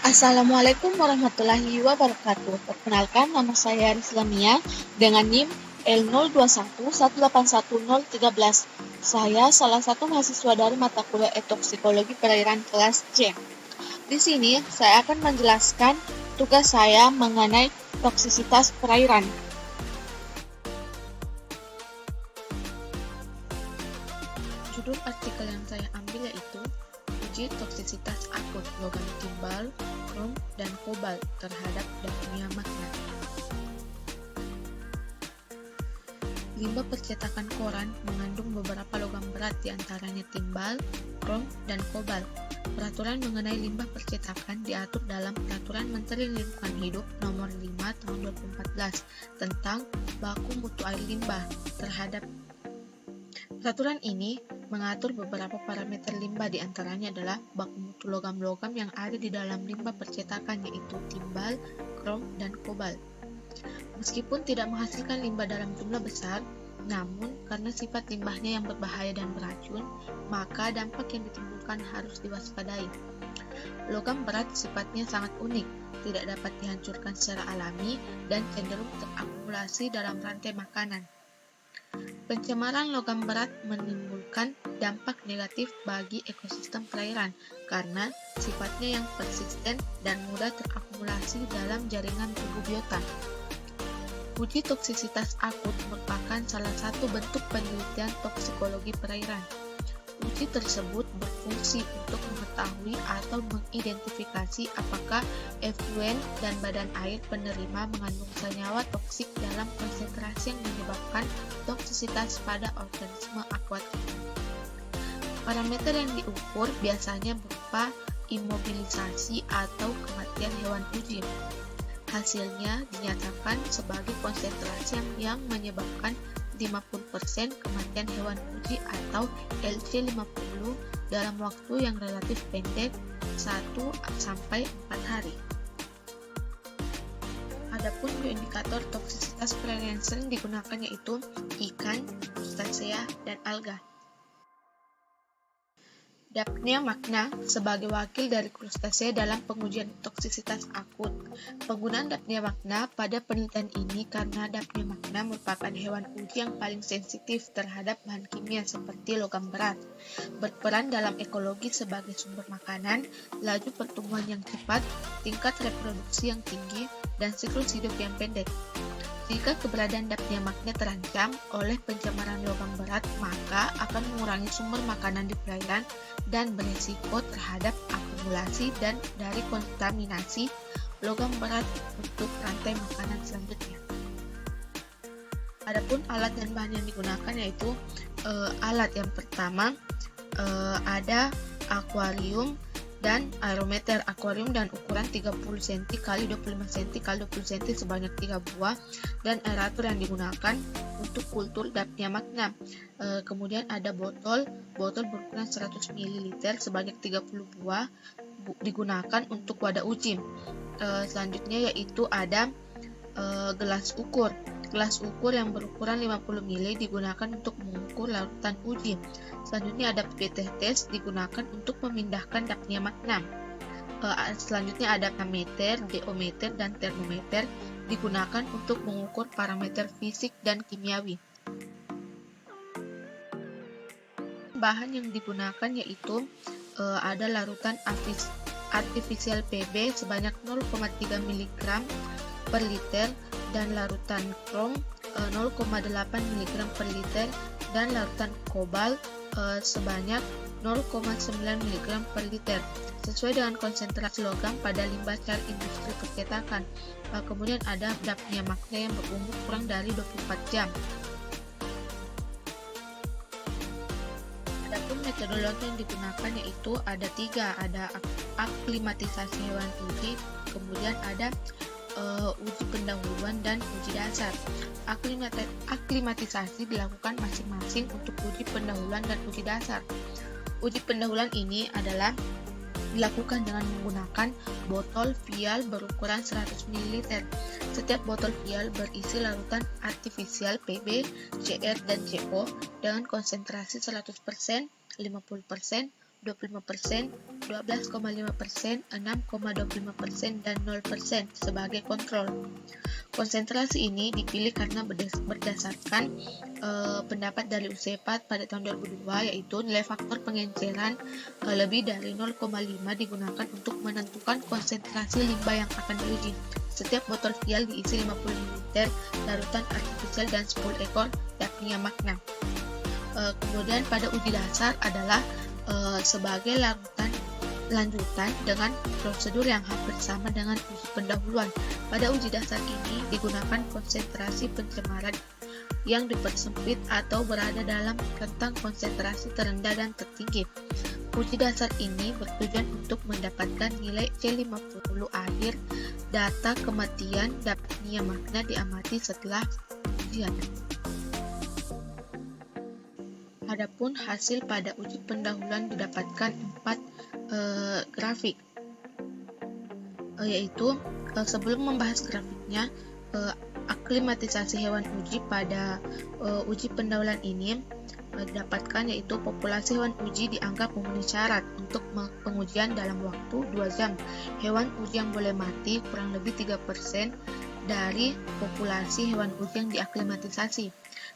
Assalamualaikum warahmatullahi wabarakatuh. Perkenalkan, nama saya Rizlamia dengan NIM L0211811013. Saya salah satu mahasiswa dari mata kuliah etoksikologi perairan kelas C. Di sini saya akan menjelaskan tugas saya mengenai toksisitas perairan. Judul artikel yang saya ambil yaitu uji toksisitas akut logam timbal, krom, dan kobalt terhadap daphnia magna. Limbah percetakan koran mengandung beberapa logam berat diantaranya timbal, krom, dan kobalt. Peraturan mengenai limbah percetakan diatur dalam Peraturan Menteri Lingkungan Hidup Nomor 5 Tahun 2014 tentang baku mutu air limbah terhadap. Peraturan ini mengatur beberapa parameter limbah, diantaranya adalah baku mutu logam-logam yang ada di dalam limbah percetakan, yaitu timbal, krom, dan kobalt. Meskipun tidak menghasilkan limbah dalam jumlah besar, namun karena sifat limbahnya yang berbahaya dan beracun, maka dampak yang ditimbulkan harus diwaspadai. Logam berat sifatnya sangat unik, tidak dapat dihancurkan secara alami, dan cenderung terakumulasi dalam rantai makanan. Pencemaran logam berat menimbulkan dampak negatif bagi ekosistem perairan karena sifatnya yang persisten dan mudah terakumulasi dalam jaringan tubuh biota. Uji toksisitas akut merupakan salah satu bentuk penelitian toksikologi perairan. Uji tersebut berfungsi untuk mengetahui atau mengidentifikasi apakah efluen dan badan air penerima mengandung senyawa toksik dalam konsentrasi yang menyebabkan toksisitas pada organisme akuatik. Parameter yang diukur biasanya berupa imobilisasi atau kematian hewan uji. Hasilnya dinyatakan sebagai konsentrasi yang menyebabkan 50% kematian hewan uji atau LC50 dalam waktu yang relatif pendek 1-4 hari. Adapun bioindikator toksisitas perairan yang sering digunakan yaitu ikan, crustacea, dan alga. Daphnia magna sebagai wakil dari crustacea dalam pengujian toksisitas akut. Penggunaan Daphnia magna pada penelitian ini karena Daphnia magna merupakan hewan uji yang paling sensitif terhadap bahan kimia seperti logam berat, berperan dalam ekologi sebagai sumber makanan, laju pertumbuhan yang cepat, tingkat reproduksi yang tinggi, dan siklus hidup yang pendek. Jika keberadaan Daphnia magna terancam oleh pencemaran logam berat, maka akan mengurangi sumber makanan di perairan dan berisiko terhadap akumulasi dan dari kontaminasi logam berat untuk rantai makanan selanjutnya. Adapun alat dan bahan yang digunakan yaitu alat yang pertama ada akuarium dan aerometer. Akuarium dan ukuran 30 cm x 25 cm x 20 cm sebanyak 3 buah, dan aerator yang digunakan untuk kultur Daphnia magna. Kemudian ada botol berukuran 100 ml sebanyak 30 buah digunakan untuk wadah uji. Selanjutnya yaitu ada gelas ukur. Gelas ukur yang berukuran 50 ml digunakan untuk mengukur larutan uji. Selanjutnya ada pipette test digunakan untuk memindahkan Daphnia magna. Selanjutnya ada ammeter, geometer, dan termometer digunakan untuk mengukur parameter fisik dan kimiawi. Bahan yang digunakan yaitu ada larutan artificial PB sebanyak 0,3 mg per liter dan larutan krom 0,8 mg per liter dan larutan kobalt sebanyak 0,9 mg per liter sesuai dengan konsentrasi logam pada limbah cair industri percetakan. Kemudian ada Daphnia magna yang berumur kurang dari 24 jam. Adapun metodologi yang digunakan yaitu ada 3, ada aklimatisasi hewan uji, kemudian ada uji pendahuluan dan uji dasar. Aklimatisasi dilakukan masing-masing untuk uji pendahuluan dan uji dasar. Uji pendahuluan ini adalah dilakukan dengan menggunakan botol vial berukuran 100 ml. Setiap botol vial berisi larutan artifisial PB, CR, dan CO dengan konsentrasi 100%, 50%, 25%, 12,5%, 6,25%, dan 0% sebagai kontrol. Konsentrasi ini dipilih karena berdasarkan pendapat dari UNCEPAD pada tahun 2002, yaitu nilai faktor pengenceran lebih dari 0,5 digunakan untuk menentukan konsentrasi limbah yang akan diuji. Setiap botol vial diisi 50 ml larutan artifisial dan 10 ekor Daphnia magna. Kemudian pada uji dasar adalah sebagai lanjutan dengan prosedur yang hampir sama dengan uji pendahuluan. Pada uji dasar ini digunakan konsentrasi pencemaran yang dipersempit atau berada dalam rentang konsentrasi terendah dan tertinggi. Uji dasar ini bertujuan untuk mendapatkan nilai C50 akhir data kematian Daphnia magna diamati setelah ujian. Adapun hasil pada uji pendahuluan didapatkan 4 grafik, yaitu sebelum membahas grafiknya, aklimatisasi hewan uji pada uji pendahuluan ini didapatkan, yaitu populasi hewan uji dianggap memenuhi syarat untuk pengujian dalam waktu 2 jam. Hewan uji yang boleh mati kurang lebih 3% dari populasi hewan uji yang diaklimatisasi.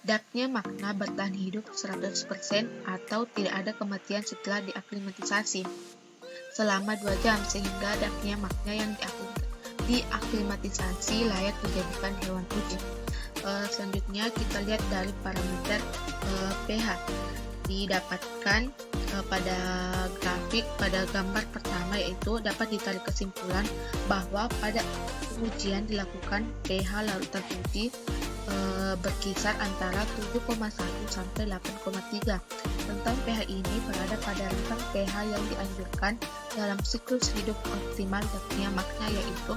Daphnia magna bertahan hidup 100% atau tidak ada kematian setelah diaklimatisasi selama 2 jam, sehingga Daphnia magna yang diaklimatisasi layak dijadikan hewan uji. Selanjutnya kita lihat dari parameter pH. Didapatkan pada grafik pada gambar pertama, yaitu dapat ditarik kesimpulan bahwa pada ujian dilakukan pH larutan uji berkisar antara 7,1 sampai 8,3. Rentang pH ini berada pada rentang pH yang dianjurkan dalam siklus hidup optimal Daphnia magna, yaitu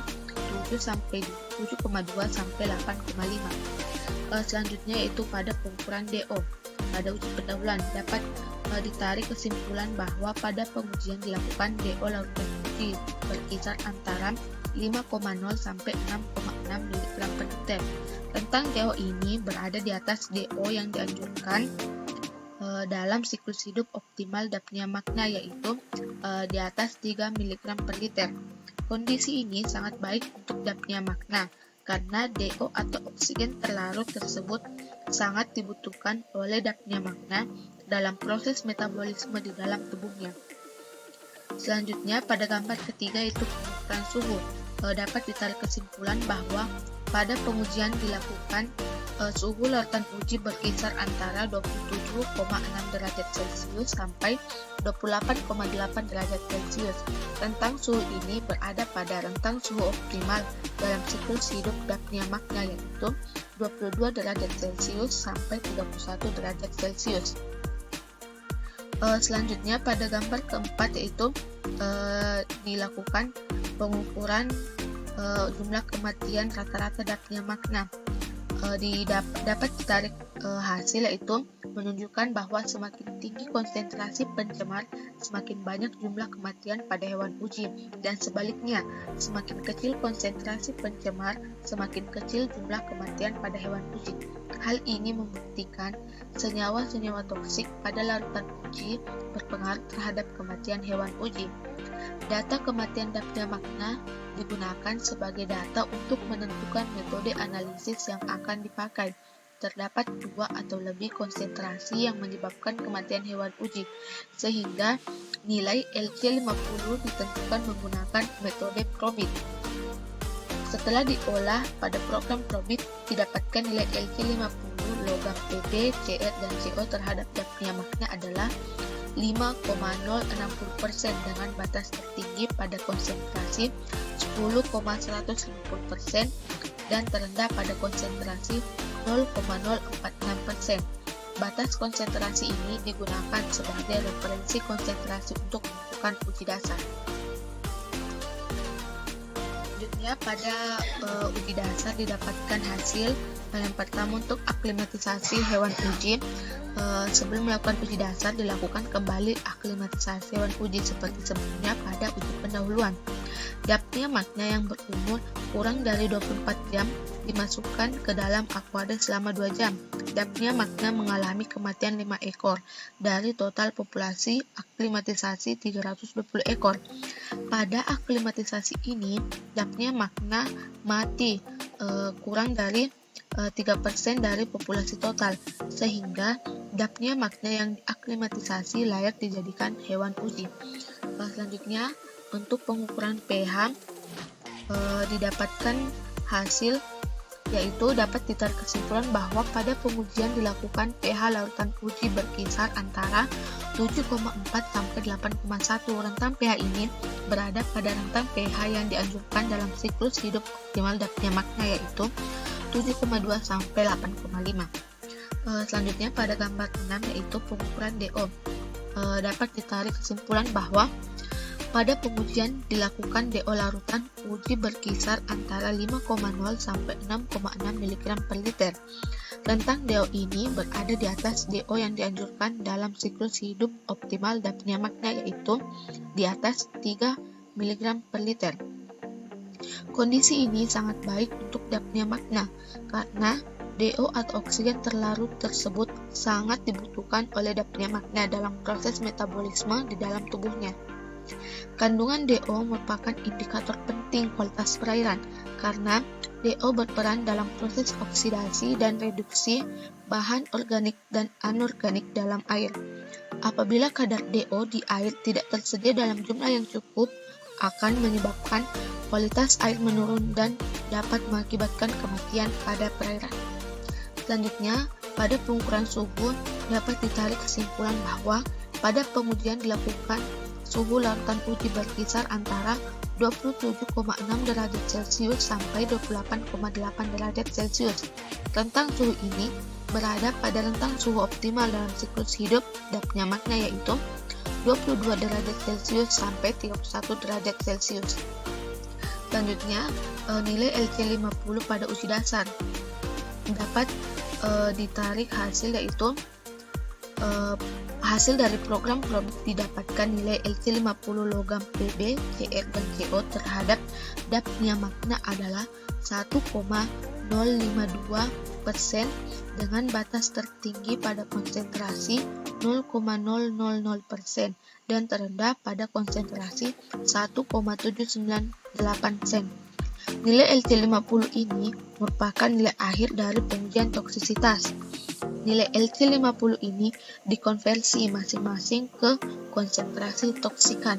7,2 sampai 8,5. Selanjutnya yaitu pada pengukuran DO. Pada uji pendahuluan dapat ditarik kesimpulan bahwa pada pengujian dilakukan DO larutan uji berkisar antara 5,0 sampai 6,6 mg per liter. Rentang DO ini berada di atas DO yang dianjurkan dalam siklus hidup optimal Daphnia magna, yaitu di atas 3 mg per liter. Kondisi ini sangat baik untuk Daphnia magna karena DO atau oksigen terlarut tersebut sangat dibutuhkan oleh Daphnia magna dalam proses metabolisme di dalam tubuhnya. Selanjutnya pada gambar ketiga, yaitu pengukuran suhu. Dapat ditarik kesimpulan bahwa pada pengujian dilakukan suhu larutan uji berkisar antara 27,6 derajat Celcius sampai 28,8 derajat Celcius. Rentang suhu ini berada pada rentang suhu optimal dalam siklus hidup Daphnia magna, yaitu 22 derajat Celcius sampai 31 derajat Celcius. Selanjutnya pada gambar keempat, yaitu dilakukan pengukuran jumlah kematian rata-rata Daphnia magna. Dapat ditarik hasil, yaitu menunjukkan bahwa semakin tinggi konsentrasi pencemar, semakin banyak jumlah kematian pada hewan uji, dan sebaliknya, semakin kecil konsentrasi pencemar, semakin kecil jumlah kematian pada hewan uji. Hal ini membuktikan senyawa-senyawa toksik pada larutan uji berpengaruh terhadap kematian hewan uji. Data kematian Daphnia magna digunakan sebagai data untuk menentukan metode analisis yang akan dipakai. Terdapat 2 atau lebih konsentrasi yang menyebabkan kematian hewan uji, sehingga nilai LC50 ditentukan menggunakan metode Probit. Setelah diolah pada program Probit, didapatkan nilai LC50 logam Pb, Cr, dan Co terhadap Daphnia magna adalah 5,060% dengan batas tertinggi pada konsentrasi 10,150% dan terendah pada konsentrasi 0,046%. Batas konsentrasi ini digunakan sebagai referensi konsentrasi untuk menentukan uji dasar. Selanjutnya pada uji dasar didapatkan hasil yang pertama untuk aklimatisasi hewan uji. Sebelum melakukan uji dasar, dilakukan kembali aklimatisasi hewan uji seperti sebelumnya pada uji pendahuluan. Dapnia magna yang berumur kurang dari 24 jam dimasukkan ke dalam akuarium selama 2 jam. Dapnia magna mengalami kematian 5 ekor dari total populasi aklimatisasi 320 ekor. Pada aklimatisasi ini, Dapnia magna mati kurang dari 3% dari populasi total, sehingga Dapnia magna yang diaklimatisasi layak dijadikan hewan uji. Selanjutnya, untuk pengukuran pH didapatkan hasil, yaitu dapat ditarik kesimpulan bahwa pada pengujian dilakukan pH larutan uji berkisar antara 7,4 sampai 8,1. Rentang pH ini berada pada rentang pH yang dianjurkan dalam siklus hidup optimal Dapnia magna, yaitu 7,2 sampai 8,5. Selanjutnya pada gambar 6, yaitu pengukuran DO. Dapat ditarik kesimpulan bahwa pada pengujian dilakukan DO larutan uji berkisar antara 5,0 sampai 6,6 mg per liter. Rentang DO ini berada di atas DO yang dianjurkan dalam siklus hidup optimal Dapnia magna, yaitu di atas 3 mg per liter. Kondisi ini sangat baik untuk Dapnia magna karena DO atau oksigen terlarut tersebut sangat dibutuhkan oleh Dapnia magna dalam proses metabolisme di dalam tubuhnya. Kandungan DO merupakan indikator penting kualitas perairan karena DO berperan dalam proses oksidasi dan reduksi bahan organik dan anorganik dalam air. Apabila kadar DO di air tidak tersedia dalam jumlah yang cukup, akan menyebabkan kualitas air menurun dan dapat mengakibatkan kematian pada perairan. Selanjutnya, pada pengukuran suhu dapat ditarik kesimpulan bahwa pada pengujian dilakukan suhu larutan uji berkisar antara 27,6 derajat Celcius sampai 28,8 derajat Celcius. Rentang suhu ini berada pada rentang suhu optimal dalam siklus hidup Dapnia magna, yaitu 22 derajat Celcius sampai 31 derajat Celcius. Selanjutnya, nilai LC50 pada uji dasar dapat ditarik hasil, yaitu hasil dari program produk didapatkan nilai LC50 logam Pb, Cr, dan Co terhadap Dapnia magna adalah 1,052% dengan batas tertinggi pada konsentrasi 0,000% dan terendah pada konsentrasi 1,798%. Nilai LC50 ini merupakan nilai akhir dari pengujian toksisitas. Nilai LC50 ini dikonversi masing-masing ke konsentrasi toksikan.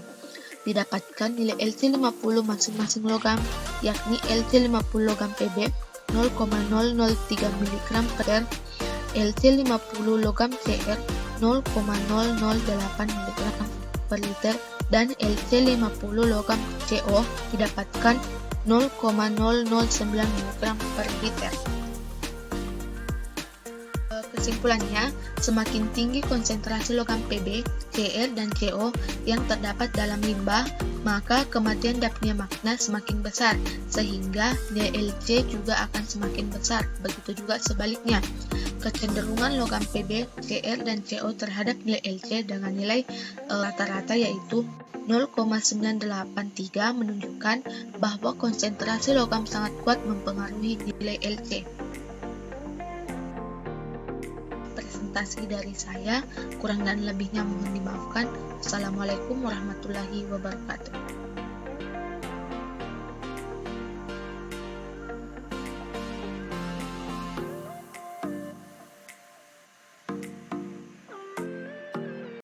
Didapatkan nilai LC50 masing-masing logam, yakni LC50 logam Pb 0,003 mg per liter, LC50 logam Cr 0,008 mg per liter, dan LC50 logam Co didapatkan 0,009 mg per liter. Kesimpulannya, semakin tinggi konsentrasi logam Pb, Cr, dan Co yang terdapat dalam limbah, maka kematian Dapnia magna semakin besar, sehingga nilai Lc juga akan semakin besar. Begitu juga sebaliknya. Kecenderungan logam Pb, Cr, dan Co terhadap nilai Lc dengan nilai rata-rata yaitu 0,983 menunjukkan bahwa konsentrasi logam sangat kuat mempengaruhi nilai Lc. Presentasi dari saya, kurang dan lebihnya mohon dimaafkan. Assalamualaikum warahmatullahi wabarakatuh.